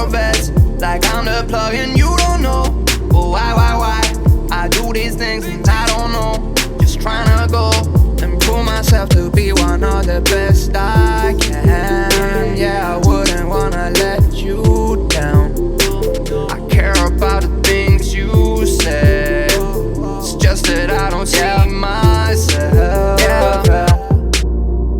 your best, like I'm the plug and you don't know. But why? I do these things and I don't know. Just trying to go and prove myself to be one of the best I can. Yeah, I wouldn't wanna let you down. I care about the things you say. It's just that I don't see myself.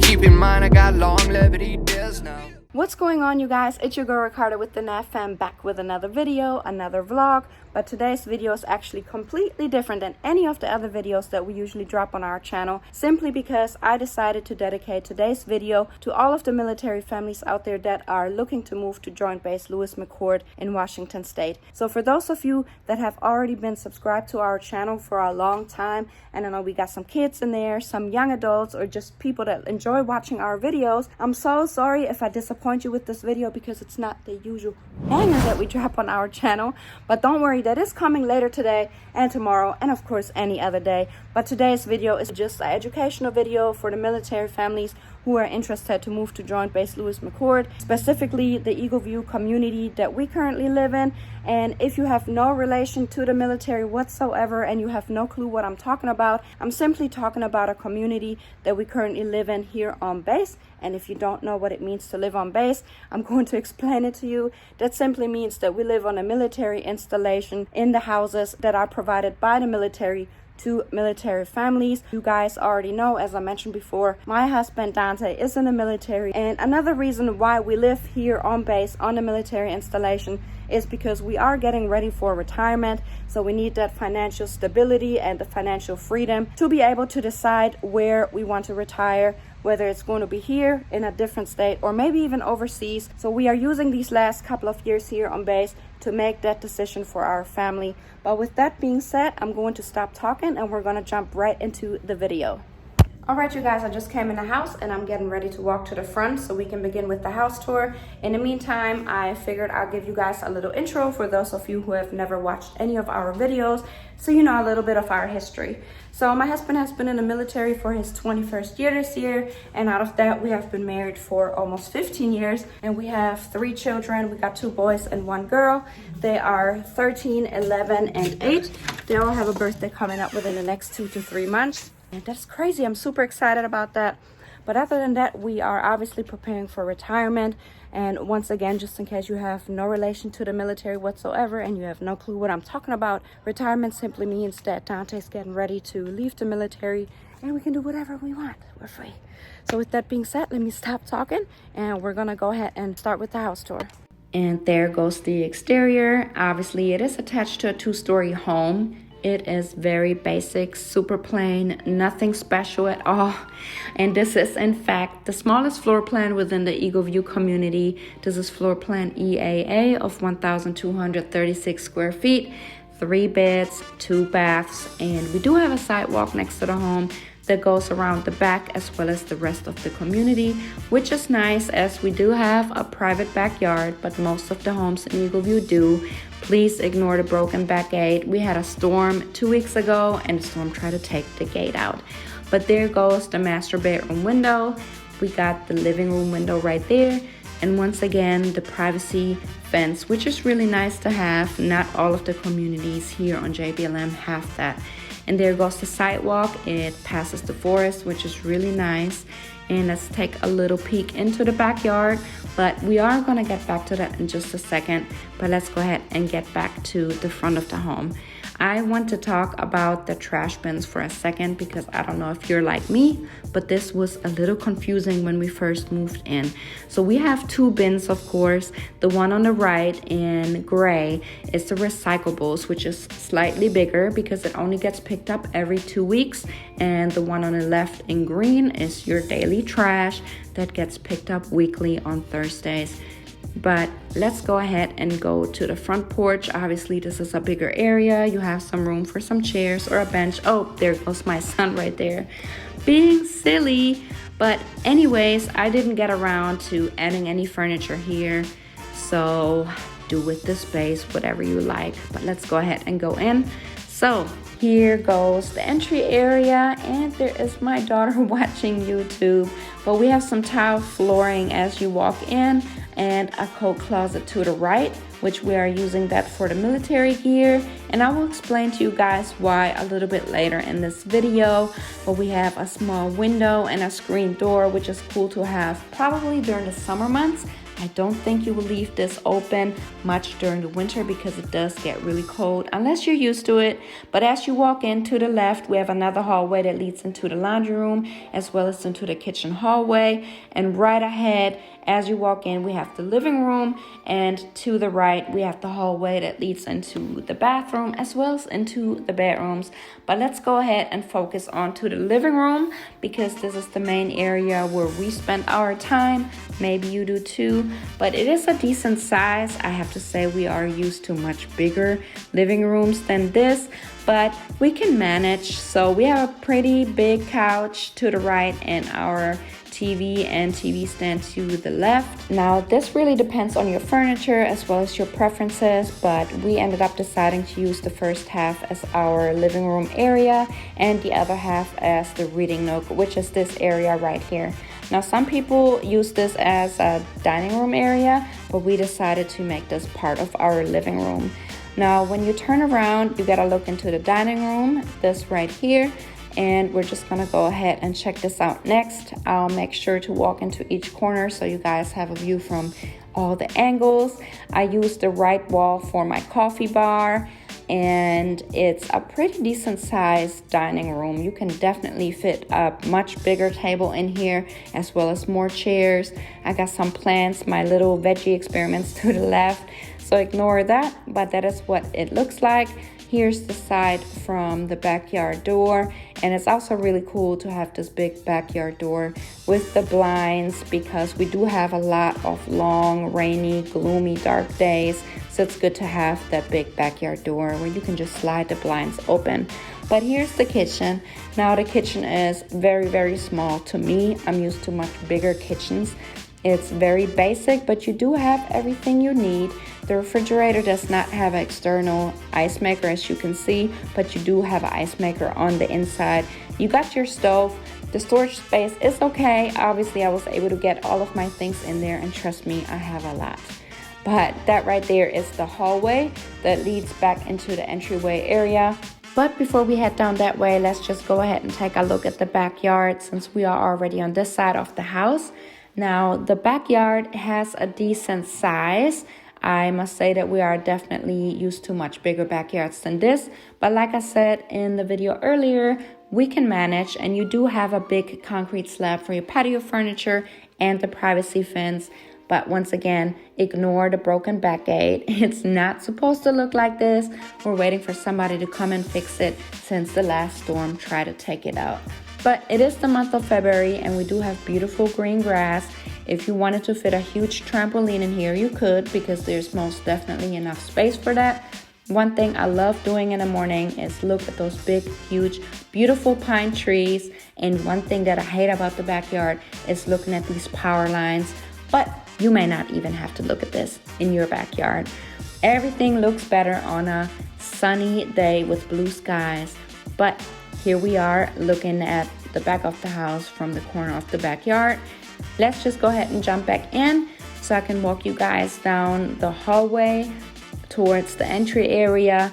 Keep in mind I got longevity days now. What's going on, you guys? It's your girl Ricardo with the NAF fam, back with another video, another vlog. But today's video is actually completely different than any of the other videos that we usually drop on our channel, simply because I decided to dedicate today's video to all of the military families out there that are looking to move to Joint Base Lewis McChord in Washington State. So for those of you that have already been subscribed to our channel for a long time, and I know we got some kids in there, some young adults, or just people that enjoy watching our videos, I'm so sorry if I disappoint you with this video, because it's not the usual banger that we drop on our channel. But don't worry, that is coming later today and tomorrow, and of course any other day. But today's video is just an educational video for the military families who are interested to move to Joint Base Lewis McChord, specifically the Eagleview community that we currently live in. And if you have no relation to the military whatsoever and you have no clue what I'm talking about, I'm simply talking about a community that we currently live in here on base. And if you don't know what it means to live on base, I'm going to explain it to you. That simply means that we live on a military installation in the houses that are provided by the military to military families. You guys already know, as I mentioned before, my husband Dante is in the military, and another reason why we live here on base on the military installation is because we are getting ready for retirement. So we need that financial stability and the financial freedom to be able to decide where we want to retire, whether it's going to be here in a different state or maybe even overseas. So we are using these last couple of years here on base to make that decision for our family. But with that being said, I'm going to stop talking and we're going to jump right into the video. Alright, you guys, I just came in the house and I'm getting ready to walk to the front so we can begin with the house tour. In the meantime, I figured I'll give you guys a little intro for those of you who have never watched any of our videos, so you know a little bit of our history. So my husband has been in the military for his 21st year this year, and out of that we have been married for almost 15 years, and we have 3 children. We got 2 boys and 1 girl. They are 13, 11, and 8. They all have a birthday coming up within the next 2 to 3 months. And that's crazy. I'm super excited about that. But other than that, we are obviously preparing for retirement. And once again, just in case you have no relation to the military whatsoever and you have no clue what I'm talking about, retirement simply means that Dante's getting ready to leave the military and we can do whatever we want. We're free. So with that being said, let me stop talking and we're gonna go ahead and start with the house tour. And there goes the exterior. Obviously, it is attached to a 2-story home. It is very basic, super plain, nothing special at all. And this is, in fact, the smallest floor plan within the Eagleview community. This is floor plan EAA of 1,236 square feet, 3 beds, 2 baths, and we do have a sidewalk next to the home that goes around the back as well as the rest of the community, which is nice as we do have a private backyard, but most of the homes in Eagleview do. Please ignore the broken back gate. We had a storm 2 weeks ago and the storm tried to take the gate out. But there goes the master bedroom window. We got the living room window right there. And once again, the privacy fence, which is really nice to have. Not all of the communities here on JBLM have that. And there goes the sidewalk. It passes the forest, which is really nice. And let's take a little peek into the backyard. But we are going to get back to that in just a second. But let's go ahead and get back to the front of the home. I want to talk about the trash bins for a second because I don't know if you're like me, but this was a little confusing when we first moved in. So we have 2 bins, of course. The one on the right in gray is the recyclables, which is slightly bigger because it only gets picked up every 2 weeks. And the one on the left in green is your daily trash that gets picked up weekly on Thursdays. But let's go ahead and go to the front porch. Obviously, this is a bigger area. You have some room for some chairs or a bench. Oh, there goes my son right there being silly. But anyways, I didn't get around to adding any furniture here. So do with this space whatever you like. But let's go ahead and go in. So here goes the entry area, and there is my daughter watching YouTube. But we have some tile flooring as you walk in. and a coat closet to the right, which we are using that for the military gear. And I will explain to you guys why a little bit later in this video. But we have a small window and a screen door, which is cool to have probably during the summer months. I don't think you will leave this open much during the winter because it does get really cold unless you're used to it. But as you walk in to the left, we have another hallway that leads into the laundry room as well as into the kitchen hallway. And right ahead, as you walk in, we have the living room, and to the right, we have the hallway that leads into the bathroom as well as into the bedrooms. But let's go ahead and focus on to the living room because this is the main area where we spend our time. Maybe you do too, but it is a decent size. I have to say we are used to much bigger living rooms than this, but we can manage. So we have a pretty big couch to the right and our TV and TV stand to the left. Now this really depends on your furniture as well as your preferences, but we ended up deciding to use the first half as our living room area and the other half as the reading nook, which is this area right here. Now some people use this as a dining room area, but we decided to make this part of our living room. Now when you turn around, you gotta look into the dining room, this right here. And we're just gonna go ahead and check this out next. I'll make sure to walk into each corner so you guys have a view from all the angles. I used the right wall for my coffee bar, and it's a pretty decent sized dining room. You can definitely fit a much bigger table in here as well as more chairs. I got some plants, my little veggie experiments to the left, so ignore that, but that is what it looks like. Here's the side from the backyard door, and it's also really cool to have this big backyard door with the blinds because we do have a lot of long, rainy, gloomy, dark days. So it's good to have that big backyard door where you can just slide the blinds open. But here's the kitchen. Now the kitchen is very, very small to me. I'm used to much bigger kitchens. It's very basic, but you do have everything you need. The refrigerator does not have an external ice maker, as you can see, but you do have an ice maker on the inside. You got your stove. The storage space is okay. Obviously, I was able to get all of my things in there, and trust me, I have a lot. But that right there is the hallway that leads back into the entryway area. But before we head down that way, let's just go ahead and take a look at the backyard since we are already on this side of the house. Now, the backyard has a decent size. I must say that we are definitely used to much bigger backyards than this. But like I said in the video earlier, we can manage, and you do have a big concrete slab for your patio furniture and the privacy fence. But once again, ignore the broken back gate. It's not supposed to look like this. We're waiting for somebody to come and fix it since the last storm tried to take it out. But it is the month of February, and we do have beautiful green grass. If you wanted to fit a huge trampoline in here, you could, because there's most definitely enough space for that. One thing I love doing in the morning is look at those big, huge, beautiful pine trees. And one thing that I hate about the backyard is looking at these power lines. But you may not even have to look at this in your backyard. Everything looks better on a sunny day with blue skies. But here we are looking at the back of the house from the corner of the backyard. Let's just go ahead and jump back in so I can walk you guys down the hallway towards the entry area.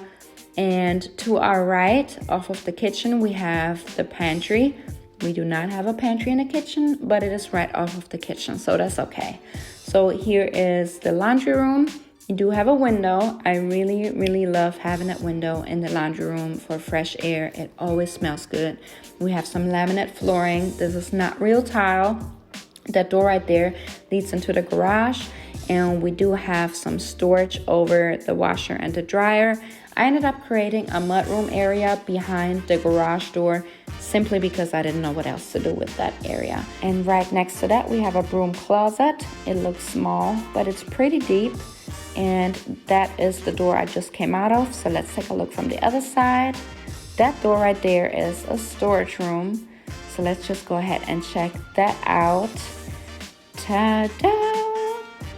And to our right, off of the kitchen, we have the pantry. We do not have a pantry in the kitchen, but it is right off of the kitchen, so that's okay. So here is the laundry room. You do have a window. I really, really love having that window in the laundry room for fresh air. It always smells good. We have some laminate flooring. This is not real tile. That door right there leads into the garage. And we do have some storage over the washer and the dryer. I ended up creating a mudroom area behind the garage door simply because I didn't know what else to do with that area. And right next to that, we have a broom closet. It looks small, but it's pretty deep. And that is the door I just came out of. So let's take a look from the other side. That door right there is a storage room. So let's just go ahead and check that out. Ta-da!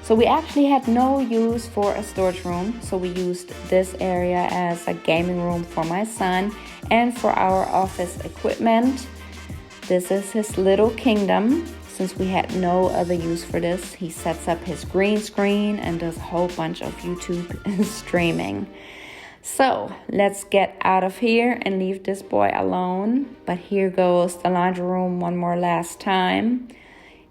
So we actually had no use for a storage room. So we used this area as a gaming room for my son and for our office equipment. This is his little kingdom. So since we had no other use for this, he sets up his green screen and does a whole bunch of YouTube streaming. So let's get out of here and leave this boy alone. But here goes the laundry room one more last time.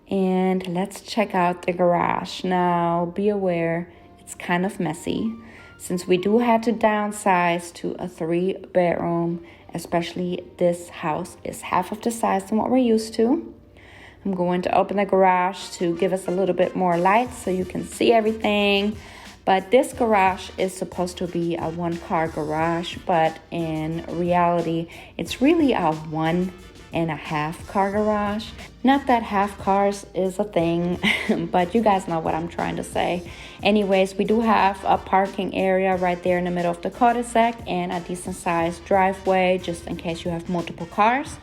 And let's check out the garage. Now, be aware, it's kind of messy, since we do have to downsize to a 3-bedroom, especially this house is half of the size than what we're used to. I'm going to open the garage to give us a little bit more light so you can see everything. But this garage is supposed to be a 1-car garage, but in reality, it's really a 1.5-car garage. Not that half cars is a thing, but you guys know what I'm trying to say. Anyways, we do have a parking area right there in the middle of the cul-de-sac and a decent sized driveway just in case you have multiple cars.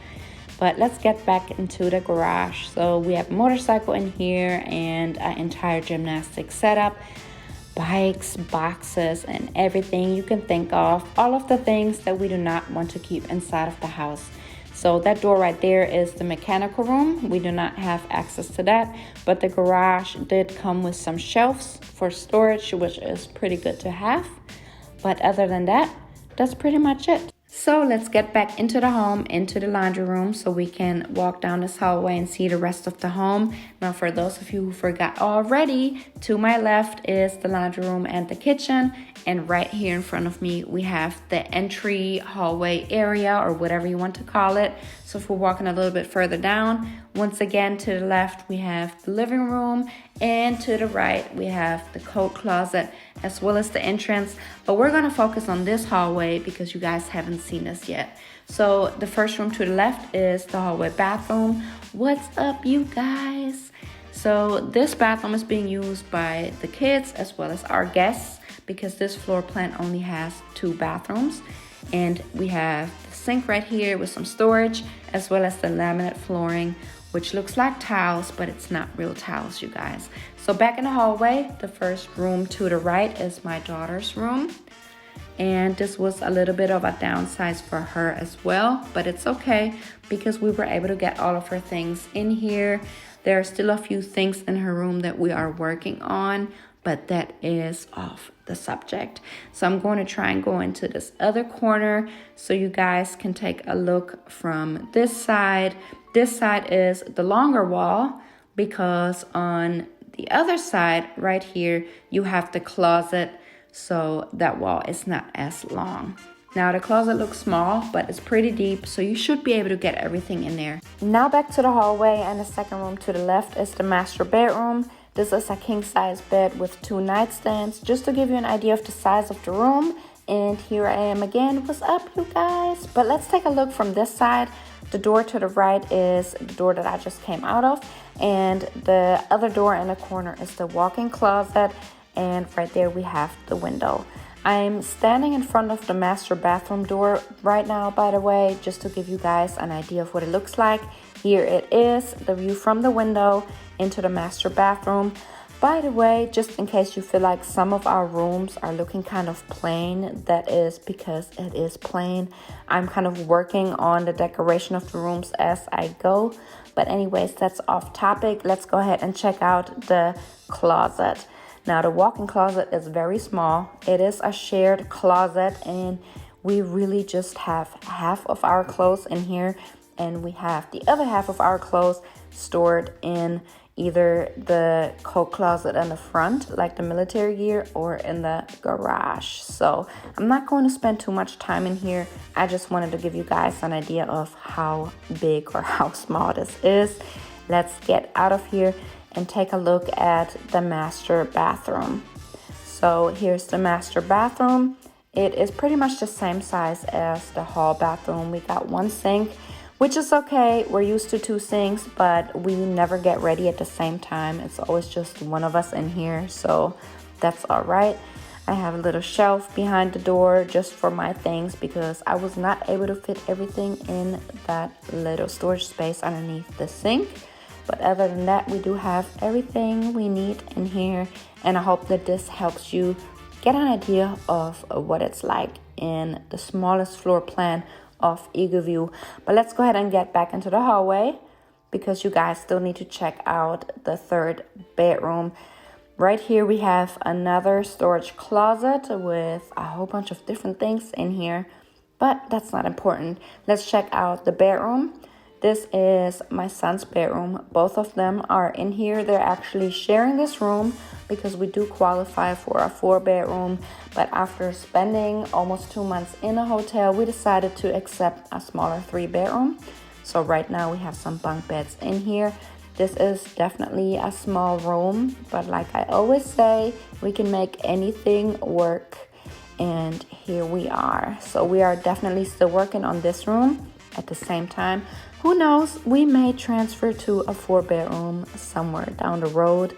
But let's get back into the garage. So we have a motorcycle in here and an entire gymnastics setup, bikes, boxes, and everything you can think of. All of the things that we do not want to keep inside of the house. So that door right there is the mechanical room. We do not have access to that, but the garage did come with some shelves for storage, which is pretty good to have. But other than that, that's pretty much it. So let's get back into the home, into the laundry room, so we can walk down this hallway and see the rest of the home. Now, for those of you who forgot already, to my left is the laundry room and the kitchen. And right here in front of me, we have the entry hallway area, or whatever you want to call it. So if we're walking a little bit further down, once again, to the left, we have the living room. And to the right, we have the coat closet, as well as the entrance. But we're going to focus on this hallway because you guys haven't seen this yet. So the first room to the left is the hallway bathroom. What's up, you guys? So this bathroom is being used by the kids as well as our guests, because this floor plan only has 2 bathrooms. And we have the sink right here with some storage, as well as the laminate flooring, which looks like towels, but it's not real towels, you guys. So back in the hallway, the first room to the right is my daughter's room. And this was a little bit of a downsize for her as well, but it's okay because we were able to get all of her things in here. There are still a few things in her room that we are working on, but that is off the subject. So I'm going to try and go into this other corner so you guys can take a look from this side. This side is the longer wall because on the other side right here, you have the closet. So that wall is not as long. Now the closet looks small, but it's pretty deep, so you should be able to get everything in there. Now back to the hallway, and the second room to the left is the master bedroom. This is a king size bed with 2 nightstands, just to give you an idea of the size of the room. And here I am again. What's up, you guys? But let's take a look from this side. The door to the right is the door that I just came out of, and the other door in the corner is the walk-in closet, and right there we have the window. I'm standing in front of the master bathroom door right now, by the way, just to give you guys an idea of what it looks like. Here it is, the view from the window into the master bathroom. By the way, just in case you feel like some of our rooms are looking kind of plain, that is because it is plain. I'm kind of working on the decoration of the rooms as I go. But anyways, that's off topic. Let's go ahead and check out the closet. Now, the walk-in closet is very small. It is a shared closet, and we really just have half of our clothes in here, and we have the other half of our clothes stored in either the coat closet in the front, like the military gear, or in the garage. So I'm not going to spend too much time in here. I just wanted to give you guys an idea of how big or how small this is. Let's get out of here and take a look at the master bathroom. So here's the master bathroom. It is pretty much the same size as the hall bathroom. We got 1 sink, which is okay. We're used to 2 sinks, but we never get ready at the same time. It's always just one of us in here, so that's all right. I have a little shelf behind the door just for my things because I was not able to fit everything in that little storage space underneath the sink. But other than that, we do have everything we need in here. And I hope that this helps you get an idea of what it's like in the smallest floor plan of Eagleview. But let's go ahead and get back into the hallway. because you guys still need to check out the third bedroom. Right here we have another storage closet with a whole bunch of different things in here, but that's not important. Let's check out the bedroom. This is my son's bedroom. Both of them are in here. They're actually sharing this room because we do qualify for a 4-bedroom. But after spending almost 2 months in a hotel, we decided to accept a smaller 3-bedroom. So right now we have some bunk beds in here. This is definitely a small room, but like I always say, we can make anything work. And here we are. So we are definitely still working on this room. At the same time, who knows, we may transfer to a 4-bedroom somewhere down the road.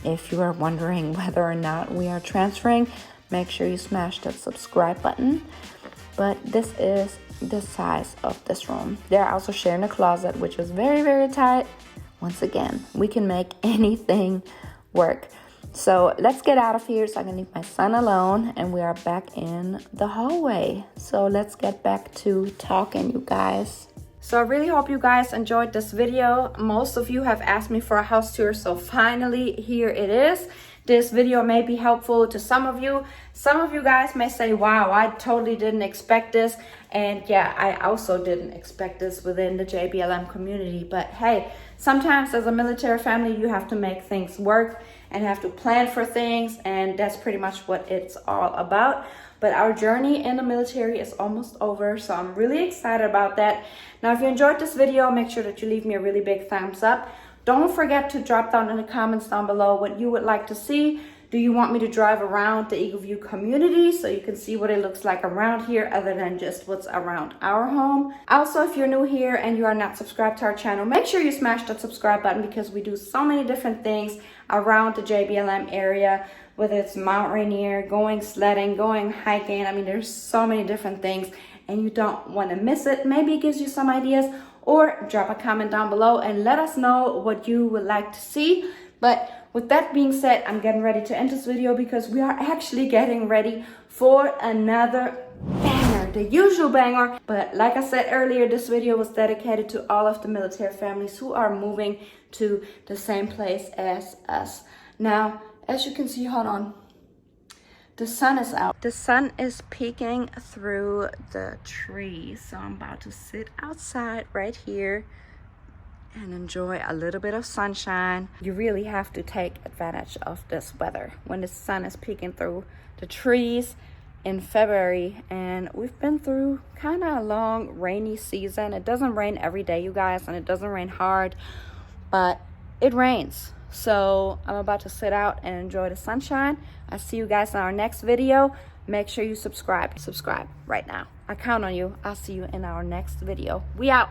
If you are wondering whether or not we are transferring, make sure you smash that subscribe button. But this is the size of this room. They're also sharing a closet, which is very, very tight. Once again, we can make anything work. So let's get out of here so I can leave my son alone, and we are back in the hallway. So let's get back to talking, you guys. So I really hope you guys enjoyed this video. Most of you have asked me for a house tour, so finally here it is. This video may be helpful to some of you. Some of you guys may say, wow, I totally didn't expect this. And yeah, I also didn't expect this within the JBLM community. But hey, sometimes as a military family, you have to make things work and have to plan for things. And that's pretty much what it's all about. But our journey in the military is almost over, so I'm really excited about that. Now, if you enjoyed this video, make sure that you leave me a really big thumbs up. Don't forget to drop down in the comments down below what you would like to see. Do you want me to drive around the Eagleview community so you can see what it looks like around here other than just what's around our home? Also, if you're new here and you are not subscribed to our channel, make sure you smash that subscribe button because we do so many different things around the JBLM area, whether it's Mount Rainier, going sledding, going hiking. I mean, there's so many different things and you don't want to miss it. Maybe it gives you some ideas, or drop a comment down below and let us know what you would like to see. But with that being said, I'm getting ready to end this video because we are actually getting ready for another banger, the usual banger. But like I said earlier, this video was dedicated to all of the military families who are moving to the same place as us. Now, as you can see, hold on, the sun is out. The sun is peeking through the trees. So I'm about to sit outside right here and enjoy a little bit of sunshine. You really have to take advantage of this weather when the sun is peeking through the trees in February. And we've been through kind of a long rainy season. It doesn't rain every day, you guys, and it doesn't rain hard, but it rains. So I'm about to sit out and enjoy the sunshine. I'll see you guys in our next video. Make sure you subscribe right now. I count on you. I'll see you in our next video. We out.